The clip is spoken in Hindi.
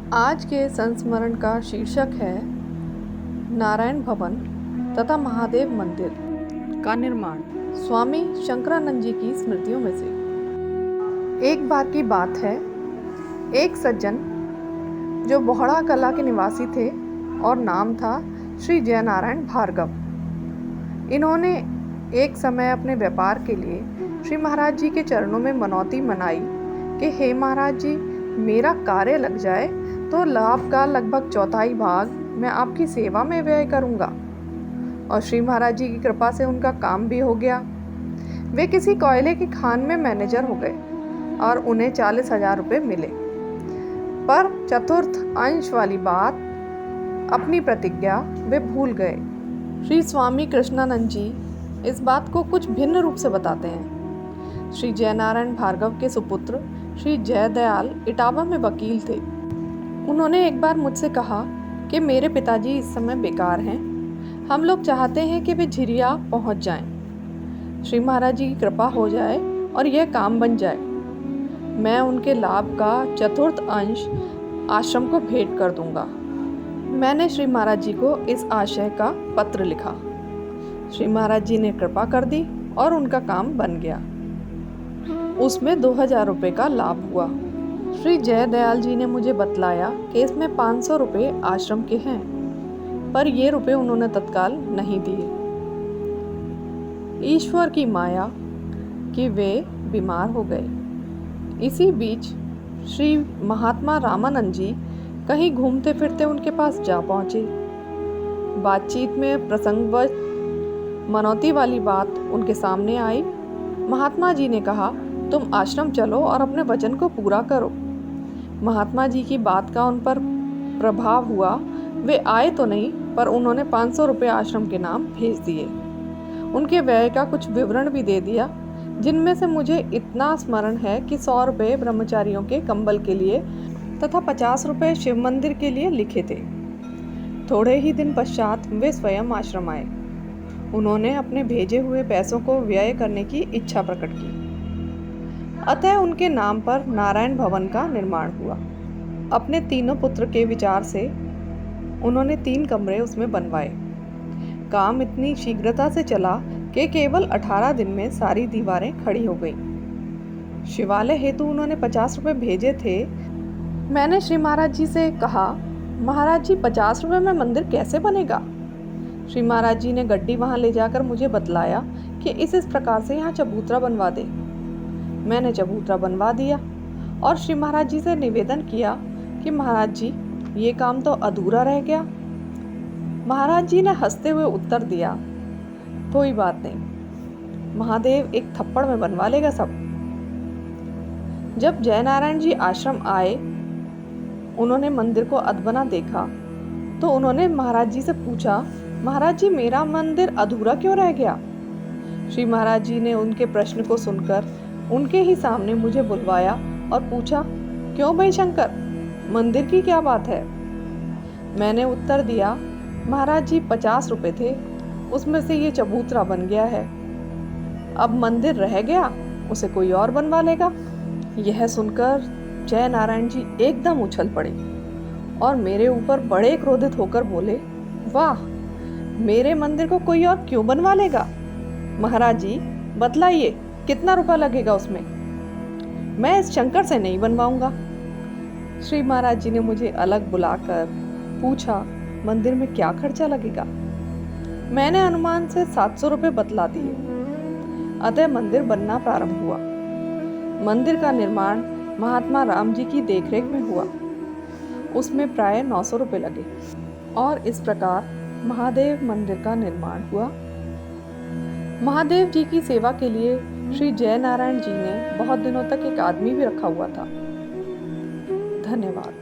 आज के संस्मरण का शीर्षक है नारायण भवन तथा महादेव मंदिर का निर्माण स्वामी शंकरानंद जी की स्मृतियों में से। एक बार की बात है, एक सज्जन जो बोहड़ा कला के निवासी थे और नाम था श्री जयनारायण भार्गव। इन्होंने एक समय अपने व्यापार के लिए श्री महाराज जी के चरणों में मनौती मनाई कि हे महाराज जी, मेरा कार्य लग जाए तो लाभ का लगभग चौथाई भाग मैं आपकी सेवा में व्यय करूंगा। और श्री महाराज जी की कृपा से उनका काम भी हो गया। वे किसी कोयले की खान में मैनेजर हो गए और उन्हें 40,000 रुपये मिले। पर चतुर्थ अंश वाली बात, अपनी प्रतिज्ञा वे भूल गए। श्री स्वामी कृष्णानंद जी इस बात को कुछ भिन्न रूप से बताते हैं। श्री जयनारायण भार्गव के सुपुत्र श्री जयदयाल इटावा में वकील थे। उन्होंने एक बार मुझसे कहा कि मेरे पिताजी इस समय बेकार हैं, हम लोग चाहते हैं कि वे झिरिया पहुंच जाएं। श्री महाराज जी की कृपा हो जाए और यह काम बन जाए, मैं उनके लाभ का चतुर्थ अंश आश्रम को भेंट कर दूंगा। मैंने श्री महाराज जी को इस आशय का पत्र लिखा। श्री महाराज जी ने कृपा कर दी और उनका काम बन गया। उसमें 2,000 रुपये का लाभ हुआ। श्री जयदयाल जी ने मुझे बतलाया कि इसमें 500 रुपये आश्रम के हैं, पर ये रुपये उन्होंने तत्काल नहीं दिए। ईश्वर की माया कि वे बीमार हो गए। इसी बीच श्री महात्मा रामानंद जी कहीं घूमते फिरते उनके पास जा पहुँचे। बातचीत में प्रसंगवश मनौती वाली बात उनके सामने आई। महात्मा जी ने कहा, तुम आश्रम चलो और अपने वचन को पूरा करो। महात्मा जी की बात का उन पर प्रभाव हुआ। वे आए तो नहीं, पर उन्होंने 500 रुपये आश्रम के नाम भेज दिए। उनके व्यय का कुछ विवरण भी दे दिया, जिनमें से मुझे इतना स्मरण है कि 100 रुपये ब्रह्मचारियों के कंबल के लिए तथा 50 रुपये शिव मंदिर के लिए लिखे थे। थोड़े ही दिन पश्चात वे स्वयं आश्रम आए। उन्होंने अपने भेजे हुए पैसों को व्यय करने की इच्छा प्रकट की। अतः उनके नाम पर नारायण भवन का निर्माण हुआ। अपने तीनों पुत्र के विचार से उन्होंने 3 कमरे उसमें बनवाए। काम इतनी शीघ्रता से चला कि केवल 18 दिन में सारी दीवारें खड़ी हो गईं। शिवालय हेतु उन्होंने 50 रुपये भेजे थे। मैंने श्री महाराज जी से कहा, महाराज जी 50 रुपये में मंदिर कैसे बनेगा? श्री महाराज जी ने गड्डी वहाँ ले जाकर मुझे बतलाया कि इस प्रकार से यहाँ चबूतरा बनवा दे। मैंने चबूतरा बनवा दिया और श्री महाराज जी से निवेदन किया कि महाराज जी, ये काम तो अधूरा रह गया। महाराज जी ने हंसते हुए उत्तर दिया, कोई बात नहीं, महादेव एक थप्पड़ में बनवा लेगा सब। जब जयनारायण जी आश्रम आए, उन्होंने मंदिर को अधबना देखा तो उन्होंने महाराज जी से पूछा, महाराज जी, मेरा मंदिर अधूरा क्यों रह गया? श्री महाराज जी ने उनके प्रश्न को सुनकर उनके ही सामने मुझे बुलवाया और पूछा, क्यों भाई शंकर, मंदिर की क्या बात है? मैंने उत्तर दिया, महाराज जी 50 रुपये थे, उसमें से ये चबूतरा बन गया है। अब मंदिर रह गया, उसे कोई और बनवा लेगा। यह सुनकर जय नारायण जी एकदम उछल पड़े और मेरे ऊपर बड़े क्रोधित होकर बोले, वाह, मेरे मंदिर को कोई और क्यों बनवा लेगा? महाराज जी बतलाइए, कितना रुपया लगेगा उसमें? मैं इस शंकर से नहीं बनवाऊंगा। श्री महाराज जी ने मुझे अलग बुलाकर पूछा, मंदिर में क्या खर्चा लगेगा? मैंने अनुमान से 700 रुपये बतला दिए। अतः मंदिर बनना प्रारंभ हुआ। मंदिर का निर्माण महात्मा राम जी की देखरेख में हुआ। उसमें प्राय 900 रुपये लगे और इस प्रकार महादेव मंदिर का निर्माण हुआ। महादेव जी की सेवा के लिए श्री जयनारायण जी ने बहुत दिनों तक एक आदमी भी रखा हुआ था। धन्यवाद।